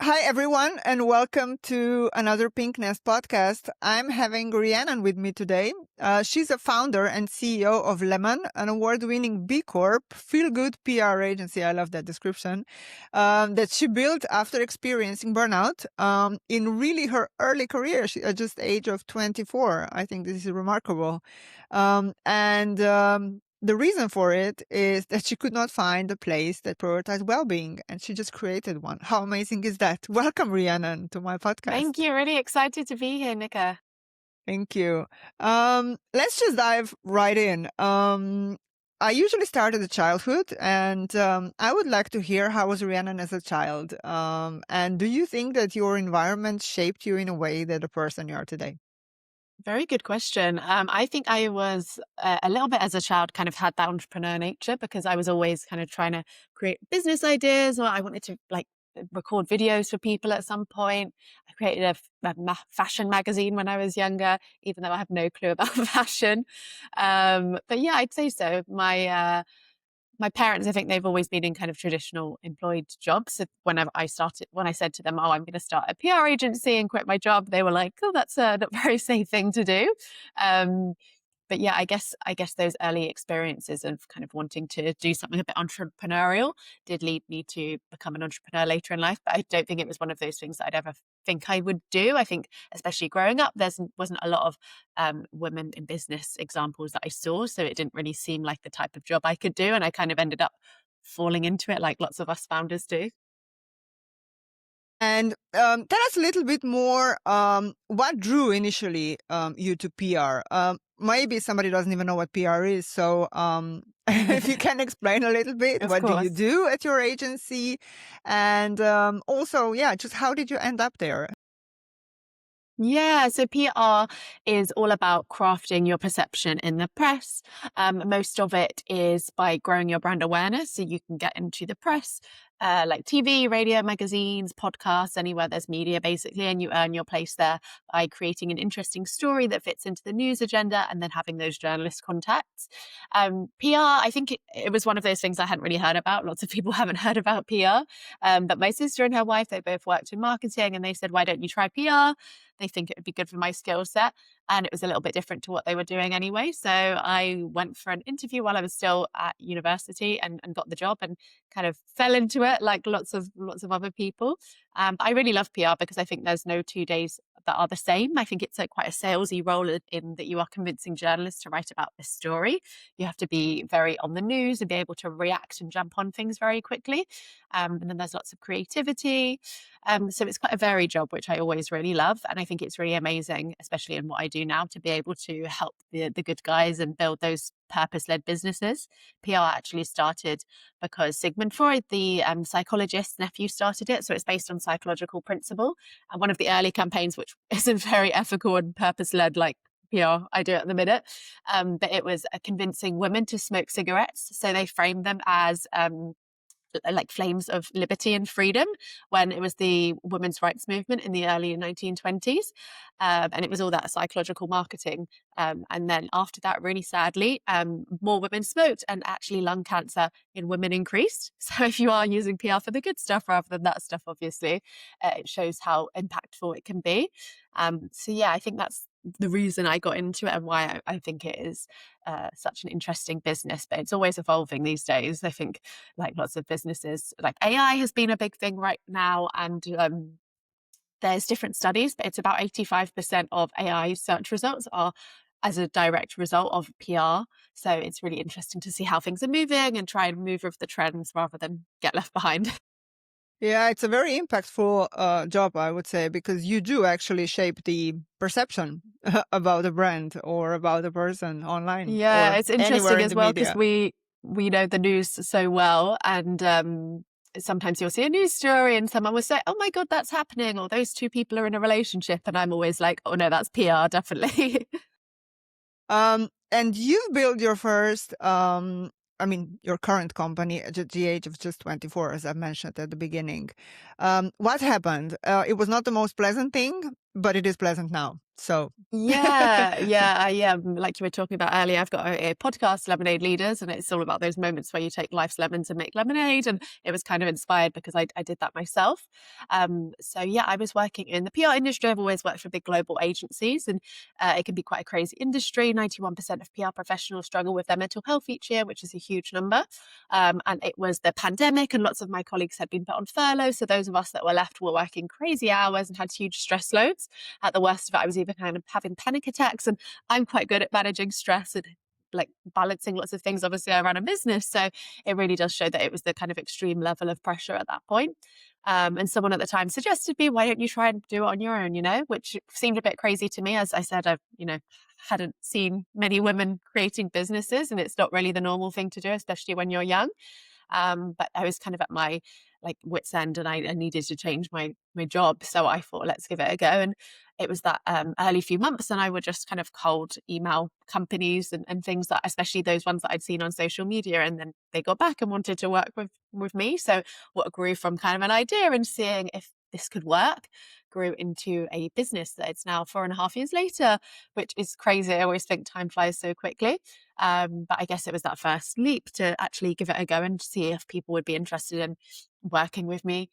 Hi, everyone, and welcome to another Pink Nest podcast. I'm having Riannon with me today. She's a founder and CEO of Lem-uhn, an award-winning B Corp, feel-good PR agency. I love that description. That she built after experiencing burnout in really her early career. She at just age of 24. I think this is remarkable. The reason for it is that she could not find a place that prioritized well-being, and she just created one. How amazing is that? Welcome, Riannon, to my podcast. Thank you. Really excited to be here, Nika. Thank you. Let's just dive right in. I usually start at the childhood, and I would like to hear how was Riannon as a child. And do you think that your environment shaped you in a way that the person you are today? Very good question. I think I was a little bit as a child kind of had that entrepreneur nature because I was always kind of trying to create business ideas, or I wanted to record videos for people at some point. I created a fashion magazine when I was younger, even though I have no clue about fashion. But yeah, I'd say so. My parents, I think they've always been in kind of traditional employed jobs. So when I said to them, oh, I'm going to start a PR agency and quit my job, they were like, oh, that's a not very safe thing to do. But yeah, I guess those early experiences of kind of wanting to do something a bit entrepreneurial did lead me to become an entrepreneur later in life. But I don't think it was one of those things that I'd ever think I would do. I think, especially growing up, wasn't a lot of women in business examples that I saw. So it didn't really seem like the type of job I could do. And I kind of ended up falling into it like lots of us founders do. And tell us a little bit more, what drew initially you to PR? Maybe somebody doesn't even know what PR is. So if you can explain a little bit, Of what do you course. do at your agency? And also, just how did you end up there? Yeah, so PR is all about crafting your perception in the press. Most of it is by growing your brand awareness so you can get into the press, like TV, radio, magazines, podcasts, anywhere there's media basically, and you earn your place there by creating an interesting story that fits into the news agenda and then having those journalist contacts. PR, I think it was one of those things I hadn't really heard about. Lots of people haven't heard about PR, but my sister and her wife, they both worked in marketing, and they said, why don't you try PR? They think it would be good for my skill set. And it was a little bit different to what they were doing anyway. So I went for an interview while I was still at university and got the job and kind of fell into it like lots of other people. But I really love PR because I think there's no 2 days that are the same. I think it's quite a salesy role in that you are convincing journalists to write about this story. You have to be very on the news and be able to react and jump on things very quickly. And then there's lots of creativity. So it's quite a varied job, which I always really love. And I think it's really amazing, especially in what I do now, to be able to help the good guys and build those purpose-led businesses. PR actually started because Sigmund Freud, the psychologist's nephew, started it. So it's based on psychological principle. And one of the early campaigns, which isn't very ethical and purpose-led like PR I do at the minute, but it was convincing women to smoke cigarettes. So they framed them as like flames of liberty and freedom when it was the women's rights movement in the early 1920s. And it was all that psychological marketing. And then after that, really sadly, more women smoked and actually lung cancer in women increased. So if you are using PR for the good stuff rather than that stuff, obviously, it shows how impactful it can be. So yeah, I think that's the reason I got into it and why I think it is such an interesting business, but it's always evolving these days. I think like lots of businesses, like AI has been a big thing right now, and there's different studies, but it's about 85% of AI search results are as a direct result of PR. So it's really interesting to see how things are moving and try and move with the trends rather than get left behind. Yeah, it's a very impactful job, I would say, because you do actually shape the perception about the brand or about the person online Yeah, or it's anywhere interesting in as the well because media. we know the news so well, and sometimes you'll see a news story and someone will say, "Oh my God, that's happening," or "Those two people are in a relationship," and I'm always like, "Oh no, that's PR, definitely." And you've built your first your current company at the age of just 24, as I mentioned at the beginning. What happened? It was not the most pleasant thing, but it is pleasant now. So Yeah. Like you were talking about earlier, I've got a podcast, Lemonade Leaders, and it's all about those moments where you take life's lemons and make lemonade. And it was kind of inspired because I did that myself. So yeah, I was working in the PR industry. I've always worked for big global agencies, and it can be quite a crazy industry. 91% of PR professionals struggle with their mental health each year, which is a huge number. And it was the pandemic, and lots of my colleagues had been put on furlough. So those of us that were left were working crazy hours and had huge stress loads. At the worst of it, I was even kind of having panic attacks, and I'm quite good at managing stress and like balancing lots of things. Obviously, I ran a business, so it really does show that it was the kind of extreme level of pressure at that point. And someone at the time suggested me, why don't you try and do it on your own, which seemed a bit crazy to me. As I said, I've, hadn't seen many women creating businesses, and it's not really the normal thing to do, especially when you're young. But I was kind of at my wit's end, and I needed to change my job. So I thought, let's give it a go. And it was that early few months, and I would just kind of cold email companies and things, that, especially those ones that I'd seen on social media, and then they got back and wanted to work with me. So what grew from kind of an idea and seeing if this could work grew into a business that it's now 4.5 years later, which is crazy. I always think time flies so quickly. But I guess it was that first leap to actually give it a go and see if people would be interested in working with me.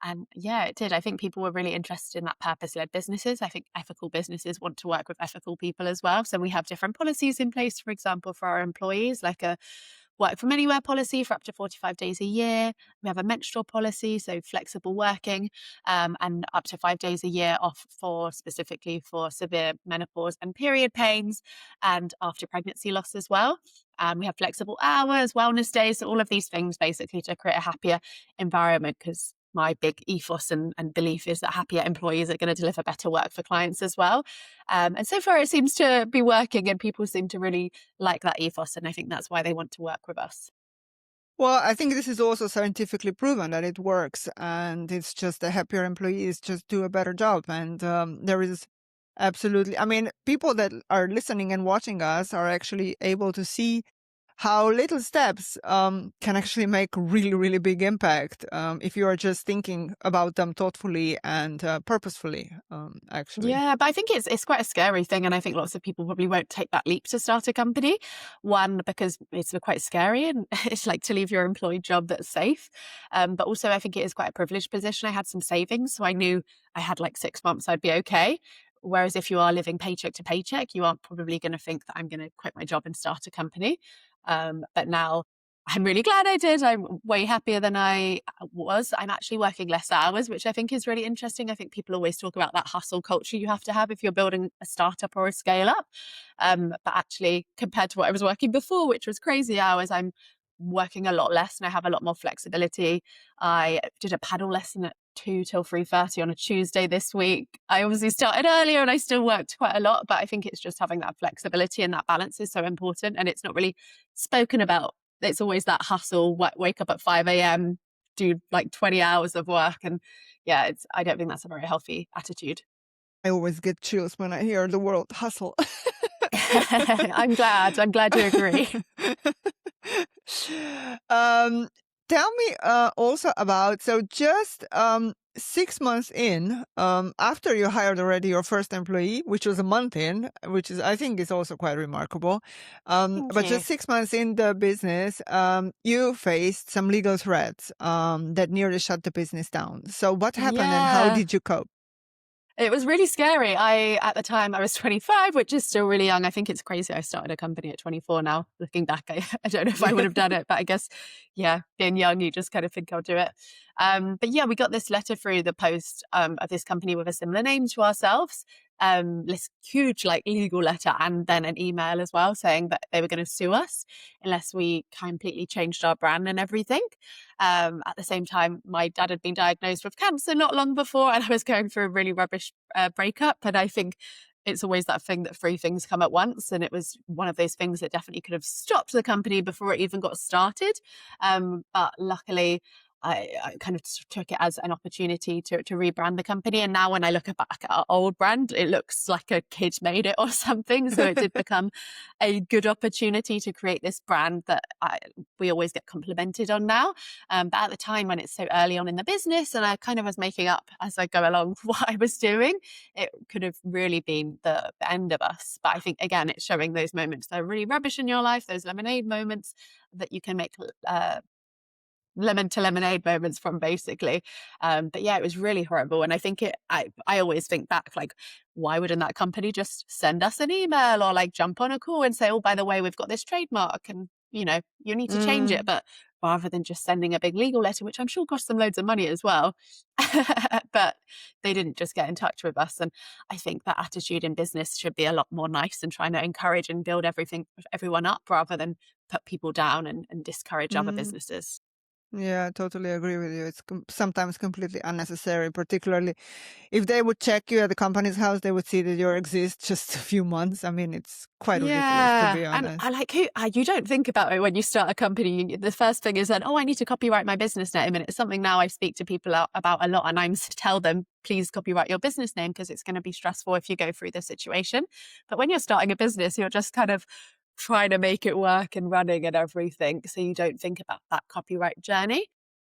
And yeah, it did. I think people were really interested in that purpose-led businesses. I think ethical businesses want to work with ethical people as well. So we have different policies in place, for example, for our employees, like a work from anywhere policy for up to 45 days a year. We have a menstrual policy, so flexible working, and up to 5 days a year off specifically for severe menopause and period pains, and after pregnancy loss as well. We have flexible hours, wellness days, so all of these things basically to create a happier environment, because my big ethos and belief is that happier employees are going to deliver better work for clients as well. And so far it seems to be working, and people seem to really like that ethos. And I think that's why they want to work with us. Well, I think this is also scientifically proven that it works, and it's just the happier employees just do a better job. And there is absolutely, people that are listening and watching us are actually able to see how little steps can actually make really, really big impact if you are just thinking about them thoughtfully and purposefully, actually. Yeah, but I think it's quite a scary thing, and I think lots of people probably won't take that leap to start a company. One, because it's quite scary, and it's like to leave your employed job that's safe. But also, I think it is quite a privileged position. I had some savings, so I knew I had 6 months I'd be okay. Whereas if you are living paycheck to paycheck, you aren't probably going to think that I'm going to quit my job and start a company. But now I'm really glad I did. I'm way happier than I was. I'm actually working less hours, which I think is really interesting. I think people always talk about that hustle culture you have to have if you're building a startup or a scale up. But actually, compared to what I was working before, which was crazy hours, I'm working a lot less and I have a lot more flexibility. I did a paddle lesson at 2 till 3:30 on a Tuesday this week. I obviously started earlier and I still worked quite a lot, but I think it's just having that flexibility and that balance is so important, and it's not really spoken about. It's always that hustle, wake up at 5 a.m., do 20 hours of work. And yeah, I don't think that's a very healthy attitude. I always get chills when I hear the word hustle. I'm glad you agree. Tell me also about, so just 6 months in, after you hired already your first employee, which was a month in, which is, I think, is also quite remarkable. But just 6 months in the business, you faced some legal threats that nearly shut the business down. So what happened and how did you cope? It was really scary. At the time, I was 25, which is still really young. I think it's crazy. I started a company at 24 now. Looking back, I don't know if I would have done it, but I guess, yeah, being young, you just kind of think I'll do it. But yeah, we got this letter through the post of this company with a similar name to ourselves. This huge legal letter, and then an email as well saying that they were going to sue us unless we completely changed our brand and everything. At the same time, my dad had been diagnosed with cancer not long before, and I was going through a really rubbish breakup. And I think it's always that thing that three things come at once. And it was one of those things that definitely could have stopped the company before it even got started. But luckily, I kind of took it as an opportunity to rebrand the company. And now when I look back at our old brand, it looks like a kid made it or something. So it did become a good opportunity to create this brand that we always get complimented on now. But at the time when it's so early on in the business and I kind of was making up as I go along what I was doing, it could have really been the end of us. But I think, again, it's showing those moments that are really rubbish in your life, those lemonade moments that you can make lemon to lemonade moments from, basically. But yeah, it was really horrible. And I think I always think back, like, why wouldn't that company just send us an email or like jump on a call and say, oh, by the way, we've got this trademark and, you know, you need to change it. But rather than just sending a big legal letter, which I'm sure cost them loads of money as well. But they didn't just get in touch with us. And I think that attitude in business should be a lot more nice and trying to encourage and build everyone up rather than put people down and discourage other businesses. Yeah, I totally agree with you. It's sometimes completely unnecessary, particularly if they would check you at the company's house, they would see that you exist just a few months. I mean, it's quite ridiculous, to be And honest. I like you don't think about it when you start a company. The first thing is that, oh, I need to copyright my business name. And it's something now I speak to people about a lot. And I'm to tell them, please copyright your business name because it's going to be stressful if you go through the situation. But when you're starting a business, you're just kind of trying to make it work and running and everything. So you don't think about that copyright journey.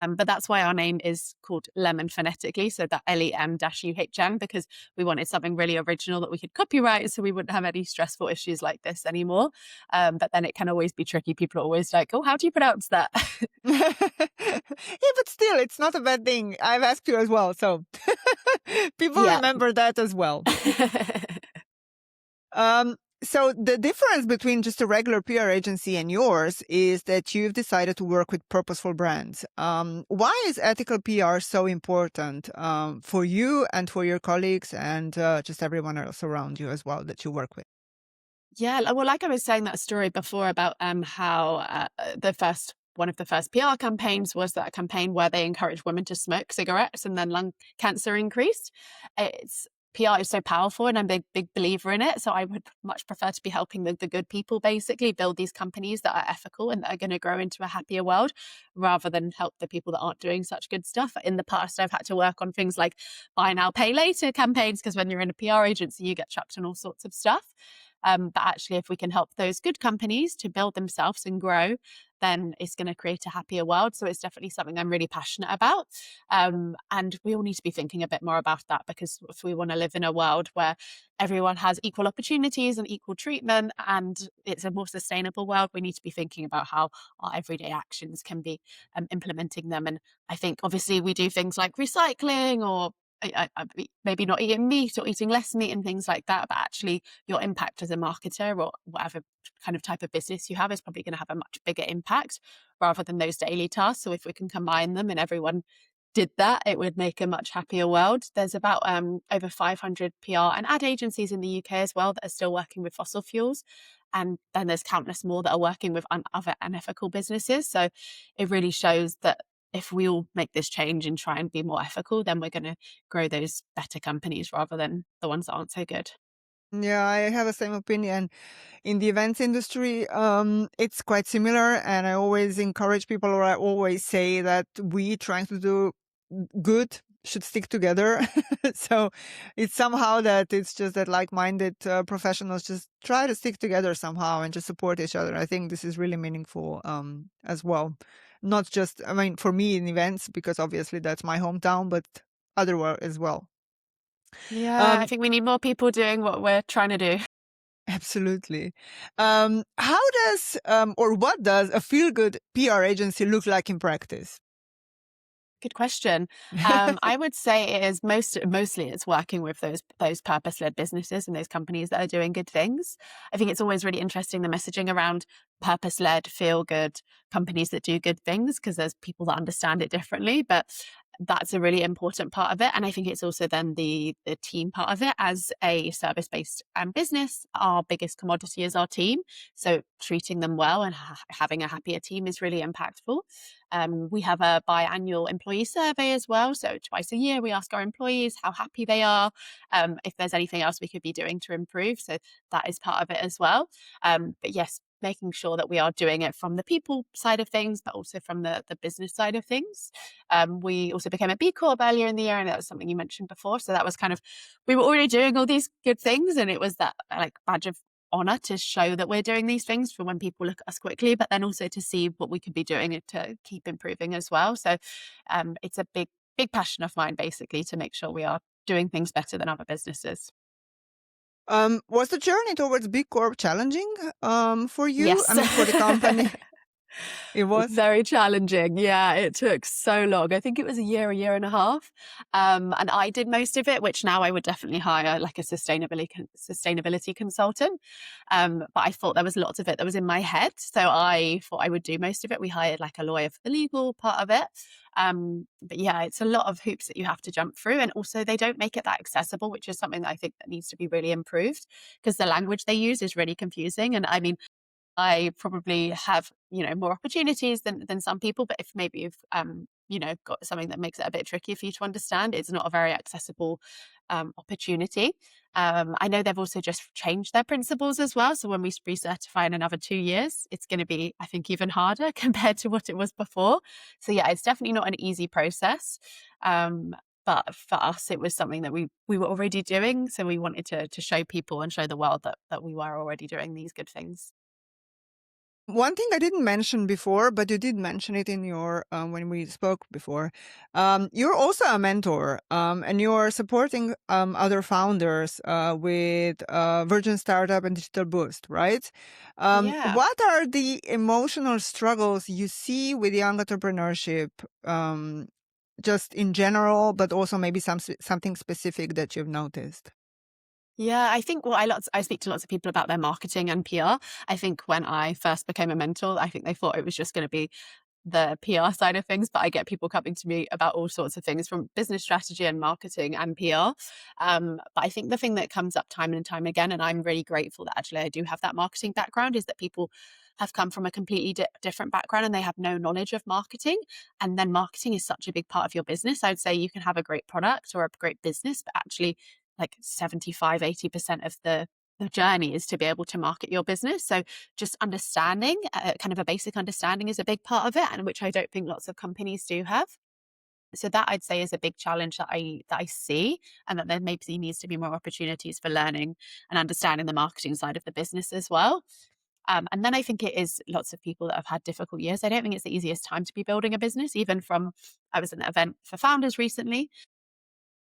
But that's why our name is called Lem-uhn phonetically, so that LEM-UHN, because we wanted something really original that we could copyright so we wouldn't have any stressful issues like this anymore. But then it can always be tricky. People are always like, oh, how do you pronounce that? Yeah, but still, it's not a bad thing. I've asked you as well, so people Yeah. remember that as well. So the difference between just a regular PR agency and yours is that you've decided to work with purposeful brands. Why is ethical PR so important for you and for your colleagues and just everyone else around you as well that you work with? Yeah, well, like I was saying that story before about how one of the first PR campaigns was that campaign where they encouraged women to smoke cigarettes and then lung cancer increased. It's PR is so powerful and I'm a big believer in it. So I would much prefer to be helping the good people basically build these companies that are ethical and that are going to grow into a happier world rather than help the people that aren't doing such good stuff. In the past, I've had to work on things like buy now, pay later campaigns because when you're in a PR agency, you get trapped in all sorts of stuff. But actually, if we can help those good companies to build themselves and grow, then it's going to create a happier world. So it's definitely something I'm really passionate about. And we all need to be thinking a bit more about that because if we want to live in a world where everyone has equal opportunities and equal treatment and it's a more sustainable world, we need to be thinking about how our everyday actions can be implementing them. And I think obviously we do things like recycling or maybe not eating meat or eating less meat and things like that, but actually your impact as a marketer or whatever kind of type of business you have is probably going to have a much bigger impact rather than those daily tasks. So if we can combine them and everyone did that, it would make a much happier world. There's about over 500 PR and ad agencies in the UK as well that are still working with fossil fuels. And then there's countless more that are working with other unethical businesses. So it really shows that if we all make this change and try and be more ethical, then we're going to grow those better companies rather than the ones that aren't so good. Yeah, I have the same opinion. In the events industry, it's quite similar. And I always encourage people, or I always say that we trying to do good should stick together. So it's somehow that it's just that like-minded professionals just try to stick together somehow and just support each other. I think this is really meaningful as well. Not just, I mean, for me in events, because obviously that's my hometown, but otherwhere as well. Yeah, I Um, think we need more people doing what we're trying to do. Absolutely. How does or what does a feel-good PR agency look like in practice? Good question. I would say it is mostly it's working with those purpose-led businesses and those companies that are doing good things. I think it's always really interesting the messaging around purpose-led, feel-good companies that do good things because there's people that understand it differently. But that's a really important part of it. And I think it's also then the team part of it. As a service-based business, our biggest commodity is our team. So treating them well and having a happier team is really impactful. We have a biannual employee survey as well. So twice a year, we ask our employees how happy they are, if there's anything else we could be doing to improve. So that is part of it as well. But yes, making sure that we are doing it from the people side of things, but also from the business side of things. We also became a B Corp earlier in the year, and that was something you mentioned before. So that was kind of, we were already doing all these good things, and it was that like badge of honor to show that we're doing these things for when people look at us quickly, but then also to see what we could be doing to keep improving as well. So it's a big passion of mine, basically, to make sure we are doing things better than other businesses. Was the journey towards B Corp challenging for you? I Yes. mean, for the company, it was. Very challenging. Yeah, it took so long. I think it was a year and a half. And I did most of it, which now I would definitely hire like a sustainability consultant. But I thought there was lots of it that was in my head. So I thought I would do most of it. We hired like a lawyer for the legal part of it. But yeah, it's a lot of hoops that you have to jump through. And also they don't make it that accessible, which is something that I think that needs to be really improved, because the language they use is really confusing. And I mean, I probably have, more opportunities than some people, but if maybe you've, got something that makes it a bit tricky for you to understand, it's not a very accessible opportunity. I know they've also just changed their principles as well. So when we recertify in another 2 years, it's going to be, I think, even harder compared to what it was before. So yeah, it's definitely not an easy process. But for us, it was something that we were already doing. So we wanted to show people and show the world that we were already doing these good things. One thing I didn't mention before, but you did mention it in your when we spoke before. You're also a mentor, and you're supporting other founders with Virgin Startup and Digital Boost, right? Yeah. What are the emotional struggles you see with young entrepreneurship, just in general, but also maybe something specific that you've noticed? Yeah, I think, well, I speak to lots of people about their marketing and PR. I think when I first became a mentor, I think they thought it was just going to be the PR side of things, but I get people coming to me about all sorts of things from business strategy and marketing and PR. But I think the thing that comes up time and time again, and I'm really grateful that actually I do have that marketing background, is that people have come from a completely different background and they have no knowledge of marketing. And then marketing is such a big part of your business. I would say you can have a great product or a great business, but actually like 75-80% of the journey is to be able to market your business. So just understanding, kind of a basic understanding, is a big part of it, and which I don't think lots of companies do have. So that, I'd say, is a big challenge that I see, and that there maybe needs to be more opportunities for learning and understanding the marketing side of the business as well. And then I think it is lots of people that have had difficult years. I don't think it's the easiest time to be building a business. I was at an event for founders recently.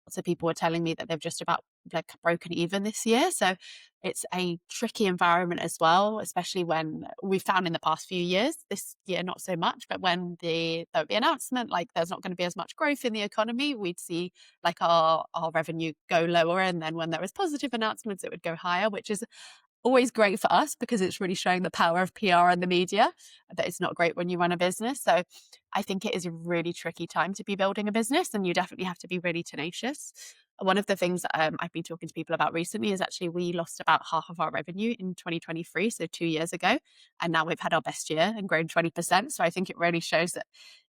Lots of people were telling me that they've just about like broken even this year. So it's a tricky environment as well, especially when we found in the past few years, this year not so much, but when there would be announcement like there's not going to be as much growth in the economy, we'd see like our revenue go lower. And then when there was positive announcements, it would go higher, which is always great for us because it's really showing the power of PR and the media, but it's not great when you run a business. So I think it is a really tricky time to be building a business, and you definitely have to be really tenacious. One of the things I've been talking to people about recently is actually we lost about half of our revenue in 2023, so 2 years ago, and now we've had our best year and grown 20%. So I think it really shows that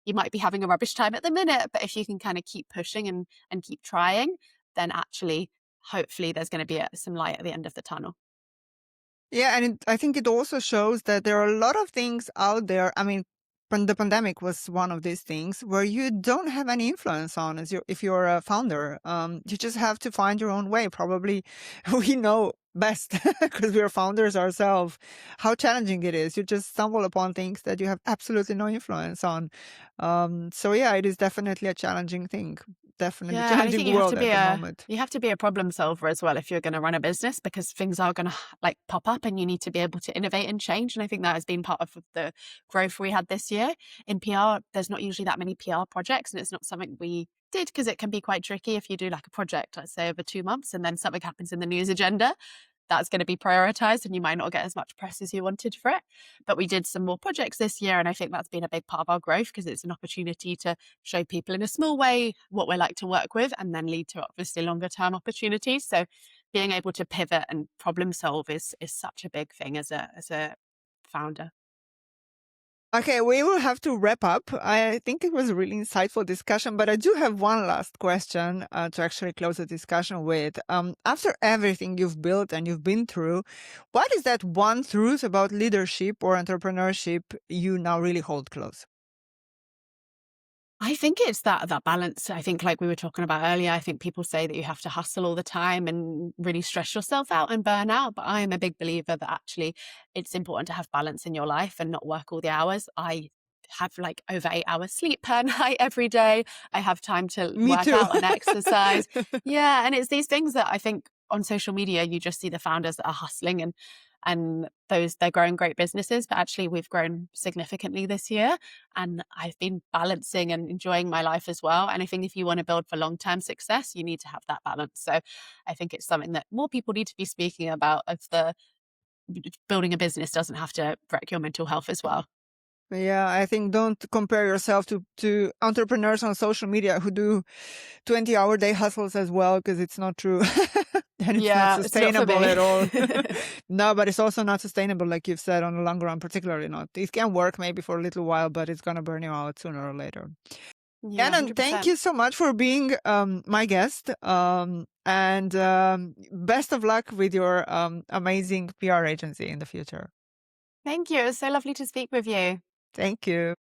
you might be having a rubbish time at the minute, but if you can kind of keep pushing and keep trying, then actually, hopefully there's going to be some light at the end of the tunnel. Yeah, and I think it also shows that there are a lot of things out there. I mean, the pandemic was one of these things where you don't have any influence on if you're a founder. You just have to find your own way. Probably we know best because we're founders ourselves how challenging it is. You just stumble upon things that you have absolutely no influence on. So yeah, it is definitely a challenging thing. Definitely Yeah, and I challenging think you have world to be at the a moment. you have to be a problem solver as well if you're going to run a business, because things are going to like pop up and you need to be able to innovate and change. And I think that has been part of the growth we had this year. In PR, there's not usually that many PR projects, and it's not something we did because it can be quite tricky if you do like a project, let's say over 2 months, and then something happens in the news agenda. That's going to be prioritized and you might not get as much press as you wanted for it. But we did some more projects this year, and I think that's been a big part of our growth because it's an opportunity to show people in a small way what we're like to work with, and then lead to obviously longer term opportunities. So being able to pivot and problem solve is such a big thing as a founder. Okay, we will have to wrap up. I think it was a really insightful discussion, but I do have one last question to actually close the discussion with. After everything you've built and you've been through, what is that one truth about leadership or entrepreneurship you now really hold close? I think it's that balance. I think, like we were talking about earlier, I think people say that you have to hustle all the time and really stress yourself out and burn out. But I am a big believer that actually it's important to have balance in your life and not work all the hours. I have like over 8 hours sleep per night every day. I have time to Me work too. out and exercise. Yeah. And it's these things that I think on social media, you just see the founders that are hustling and they're growing great businesses, but actually we've grown significantly this year. And I've been balancing and enjoying my life as well. And I think if you want to build for long-term success, you need to have that balance. So I think it's something that more people need to be speaking about, of the building a business doesn't have to wreck your mental health as well. Yeah, I think don't compare yourself to entrepreneurs on social media who do 20-hour day hustles as well, because it's not true. And it's not Yeah, it's not for sustainable me. at all. No, but it's also not sustainable, like you've said, on the long run, particularly not. It can work maybe for a little while, but it's going to burn you out sooner or later. Yeah, Annan, thank 100%. you so much for being my guest. And best of luck with your amazing PR agency in the future. Thank you. It was so lovely to speak with you. Thank you.